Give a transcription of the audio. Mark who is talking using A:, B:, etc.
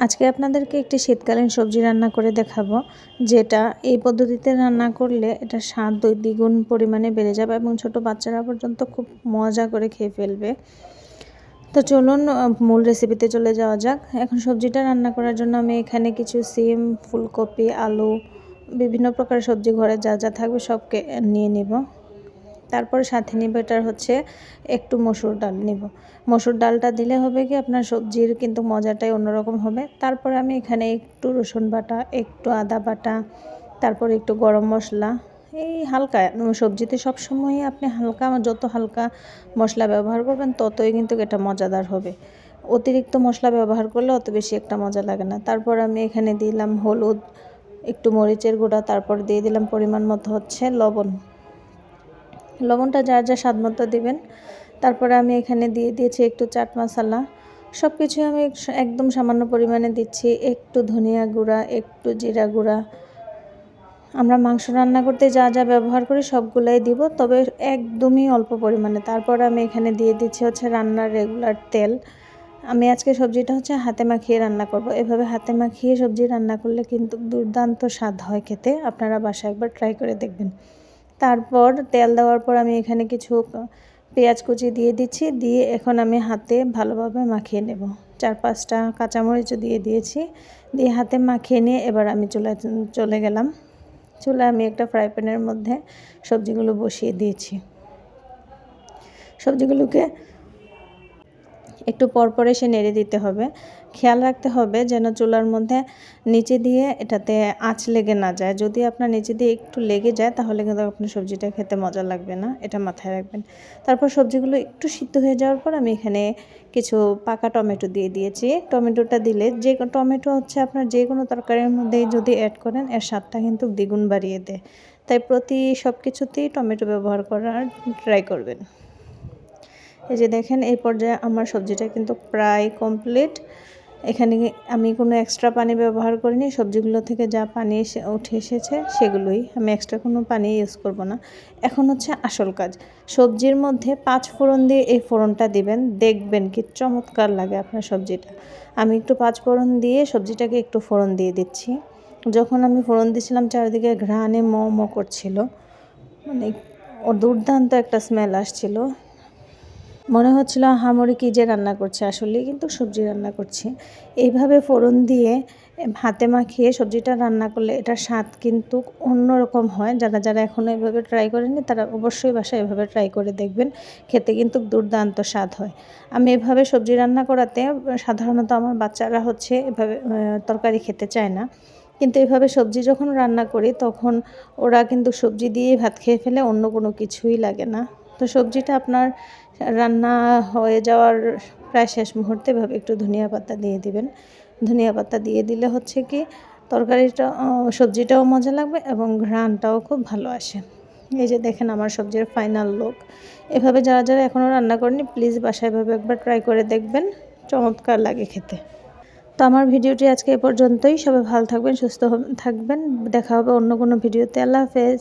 A: আজকে আপনাদেরকে একটি শীতকালীন সবজি রান্না করে দেখাবো, যেটা এই পদ্ধতিতে রান্না করলে এটা স্বাদ দ্বিগুণ পরিমাণে বেড়ে যাবে এবং ছোট বাচ্চারা পর্যন্ত খুব মজা করে খেয়ে ফেলবে। তো চলুন মূল রেসিপিতে চলে যাওয়া যাক। এখন সবজিটা রান্না করার জন্য আমি এখানে কিছু সিম, ফুলকপি, আলু, বিভিন্ন প্রকার সবজি ঘরে যা যা থাকবে সবকে নিয়ে নিব। তারপর সাথে নিব এটার হচ্ছে একটু মসুর ডাল নিব। মসুর ডালটা দিলে হবে কি আপনার সবজির কিন্তু মজাটাই অন্যরকম হবে। তারপরে আমি এখানে একটু রসুন বাটা, একটু আদা বাটা, তারপর একটু গরম মশলা, এই হালকা সবজিতে সবসময়ই আপনি যত হালকা মশলা ব্যবহার করবেন ততই কিন্তু এটা মজাদার হবে। অতিরিক্ত মশলা ব্যবহার করলে অত বেশি একটা মজা লাগে না। তারপর আমি এখানে দিলাম হলুদ, একটু মরিচের গুঁড়া, তারপর দিয়ে দিলাম পরিমাণ মতো হচ্ছে লবণ। লবণটা যার যা স্বাদ মতো দিবেন। তারপরে আমি এখানে দিয়ে দিয়েছি একটু চাট মশলা। সব কিছু আমি একদম সামান্য পরিমাণে দিচ্ছি। একটু ধনিয়া গুঁড়া, একটু জিরা গুঁড়া। আমরা মাংস রান্না করতে যা যা ব্যবহার করি সবগুলাই দিব, তবে একদমই অল্প পরিমাণে। তারপরে আমি এখানে দিয়ে দিচ্ছি হচ্ছে রান্নার রেগুলার তেল। আমি আজকে সবজিটা হচ্ছে হাতে মাখিয়ে রান্না করব। এভাবে হাতে মাখিয়ে সবজি রান্না করলে কিন্তু দুর্দান্ত স্বাদ হয় খেতে। আপনারা বাসায় একবার ট্রাই করে দেখবেন। তারপর তেল দেওয়ার পর আমি এখানে কিছু পেঁয়াজ কুচি দিয়ে দিচ্ছি। দিয়ে এখন আমি হাতে ভালোভাবে মাখিয়ে নেব। 4-5টা কাঁচামরিচও দিয়ে দিয়েছি। দিয়ে হাতে মাখিয়ে নিয়ে এবার আমি চলে গেলাম। চুলায় আমি একটা ফ্রাই প্যানের মধ্যে সবজিগুলো বসিয়ে দিয়েছি। সবজিগুলোকে একটু পরপর এসে নেড়ে দিতে হবে। খেয়াল রাখতে হবে যেন চুলার মধ্যে নিচে দিয়ে এটাতে আঁচ লেগে না যায়। যদি আপনার নিচে দিয়ে একটু লেগে যায় তাহলে কিন্তু আপনার সবজিটা খেতে মজা লাগবে না, এটা মাথায় রাখবেন। তারপর সবজিগুলো একটু সিদ্ধ হয়ে যাওয়ার পর আমি এখানে কিছু পাকা টমেটো দিয়ে দিয়েছি। টমেটোটা দিলে টমেটো হচ্ছে আপনার যে কোনো তরকারির মধ্যেই যদি অ্যাড করেন এর স্বাদটা কিন্তু দ্বিগুণ বাড়িয়ে দেয়। তাই সব কিছুতেই টমেটো ব্যবহার করার ট্রাই করবেন। এই যে দেখেন এই পর্যায়ে আমার সবজিটা কিন্তু প্রায় কমপ্লিট। এখানে আমি কোনো এক্সট্রা পানি ব্যবহার করিনি। সবজিগুলো থেকে যা পানি উঠে এসেছে সেগুলোই, আমি এক্সট্রা কোনো পানি ইউজ করব না। এখন হচ্ছে আসল কাজ, সবজির মধ্যে 5 ফোড়ন দিয়ে এই ফোড়নটা দিবেন। দেখবেন কি চমৎকার লাগে আপনার সবজিটা। আমি একটু 5 ফোড়ন দিয়ে সবজিটাকে একটু ফোড়ন দিয়ে দিচ্ছি। যখন আমি ফোড়ন দিয়েছিলাম চারিদিকে ঘ্রাণে ম ম করছিল, মানে দুর্দান্ত একটা স্মেল আসছিল। মনে হচ্ছিল আহামরি কী যে রান্না করছে, আসলে কিন্তু সবজি রান্না করছি। এইভাবে ফোড়ন দিয়ে হাতে মাখিয়ে সবজিটা রান্না করলে এটার স্বাদ কিন্তু অন্যরকম হয়। যারা যারা এখনও এভাবে ট্রাই করেনি তারা অবশ্যই বাসায় এভাবে ট্রাই করে দেখবেন, খেতে কিন্তু দুর্দান্ত স্বাদ হয়। আমি এভাবে সবজি রান্না করাতে সাধারণত আমার বাচ্চারা হচ্ছে এভাবে তরকারি খেতে চায় না, কিন্তু এভাবে সবজি যখন রান্না করি তখন ওরা কিন্তু সবজি দিয়েই ভাত খেয়ে ফেলে, অন্য কোনো কিছুই লাগে না। তো সবজিটা আপনার রান্না হয়ে যাওয়ার প্রায় শেষ মুহূর্তে এভাবে একটু ধনিয়া পাতা দিয়ে দিবেন। ধনিয়া পাতা দিয়ে দিলে হচ্ছে কি তরকারিটা সবজিটাও মজা লাগবে এবং ঘ্রাণটাও খুব ভালো আসে। এই যে দেখেন আমার সবজির ফাইনাল লুক। এভাবে যারা যারা এখনও রান্না করেনি প্লিজ বাসায় এভাবে একবার ট্রাই করে দেখবেন, চমৎকার লাগে খেতে। তো আমার ভিডিওটি আজকে এ পর্যন্তই। সবাই ভালো থাকবেন, সুস্থ থাকবেন। দেখা হবে অন্য কোনো ভিডিওতে। আল্লাহ হাফেজ।